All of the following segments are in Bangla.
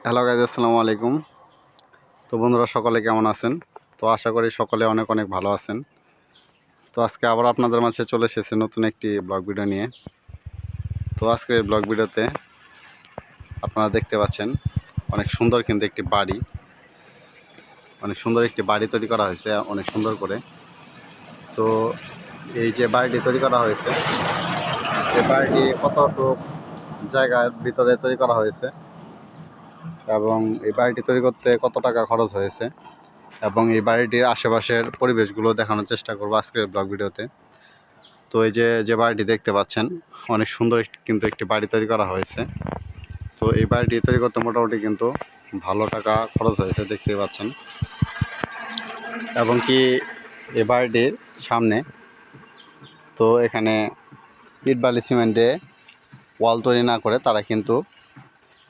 হ্যালো গাইজ, আসসালামু আলাইকুম। তো বন্ধুরা, সকলে কেমন আছেন? তো আশা করি সকলে অনেক অনেক ভালো আছেন। তো আজকে আবার আপনাদের মাঝে চলে এসেছে নতুন একটি ব্লগ ভিডিও নিয়ে। তো আজকের ব্লগ ভিডিওতে আপনারা দেখতে পাচ্ছেন অনেক সুন্দর কিন্তু একটি বাড়ি, অনেক সুন্দর একটি বাড়ি তৈরি করা হয়েছে অনেক সুন্দর করে। তো এই যে বাড়িটি তৈরি করা হয়েছে, এই বাড়িটি কতটুকু জায়গার ভিতরে তৈরি করা হয়েছে এবং এই বাড়িটি তৈরি করতে কত টাকা খরচ হয়েছে এবং এই বাড়িটির আশেপাশের পরিবেশগুলো দেখানোর চেষ্টা করবো আজকের ব্লগ ভিডিওতে। তো এই যে বাড়িটি দেখতে পাচ্ছেন অনেক সুন্দর কিন্তু একটি বাড়ি তৈরি করা হয়েছে। তো এই বাড়িটি তৈরি করতে মোটামুটি কিন্তু ভালো টাকা খরচ হয়েছে, দেখতেই পাচ্ছেন। এবং কি এই বাড়িটির সামনে তো এখানে ইট বালি সিমেন্টে ওয়াল তৈরি না করে তারা কিন্তু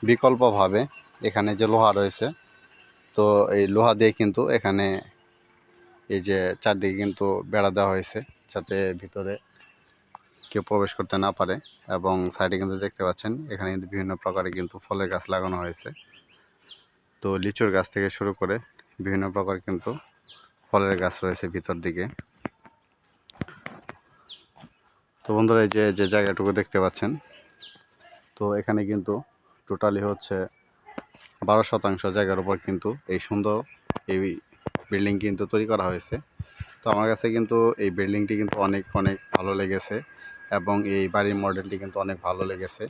বিকল্পভাবে এখানে যে লোহা রয়েছে, তো এই লোহা দিয়ে কিন্তু এখানে এই যে চারদিকে কিন্তু বেড়া দেওয়া হয়েছে যাতে ভিতরে কেউ প্রবেশ করতে না পারে। এবং সাইডে কিন্তু দেখতে পাচ্ছেন এখানে কিন্তু বিভিন্ন প্রকারের কিন্তু ফলের গাছ লাগানো হয়েছে। তো লিচুর গাছ থেকে শুরু করে বিভিন্ন প্রকার কিন্তু ফলের গাছ রয়েছে ভিতর দিকে। তো বন্ধুরা, এই যে জায়গাটুকু দেখতে পাচ্ছেন, তো এখানে কিন্তু টোটালি হচ্ছে 12% জায়গার উপর কিন্তু এই সুন্দর এই বিল্ডিং কিন্তু তৈরি করা হয়েছে। তো আমার কাছে কিন্তু এই বিল্ডিংটি কিন্তু অনেক অনেক ভালো লেগেছে এবং এই বাড়ির মডেলটি কিন্তু অনেক ভালো লেগেছে।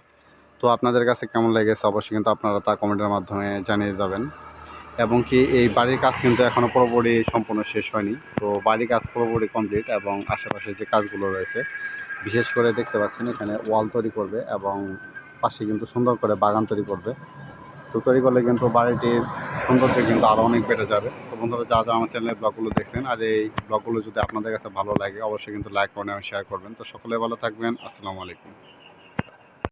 তো আপনাদের কাছে কেমন লেগেছে অবশ্যই কিন্তু আপনারা তা কমেন্টের মাধ্যমে জানিয়ে যাবেন। এবং কি এই বাড়ির কাজ কিন্তু এখনও পুরোপুরি সম্পূর্ণ শেষ হয়নি। তো বাড়ির কাজ পুরোপুরি কমপ্লিট এবং আশেপাশে যে কাজগুলো রয়েছে, বিশেষ করে দেখতে পাচ্ছেন এখানে ওয়াল তৈরি করবে এবং পাশে কিন্তু সুন্দর করে বাগান তৈরি করবে। তো তৈরি করলে কিন্তু বাড়িটির সৌন্দর্য কিন্তু আরও অনেক বেড়ে যাবে। তো বন্ধুরা, যা আমার চ্যানেলের ব্লগগুলো দেখছেন আর এই ব্লগগুলো যদি আপনাদের কাছে ভালো লাগে অবশ্যই কিন্তু লাইক করেন এবং শেয়ার করবেন। তো সকলে ভালো থাকবেন। আসসালামু আলাইকুম।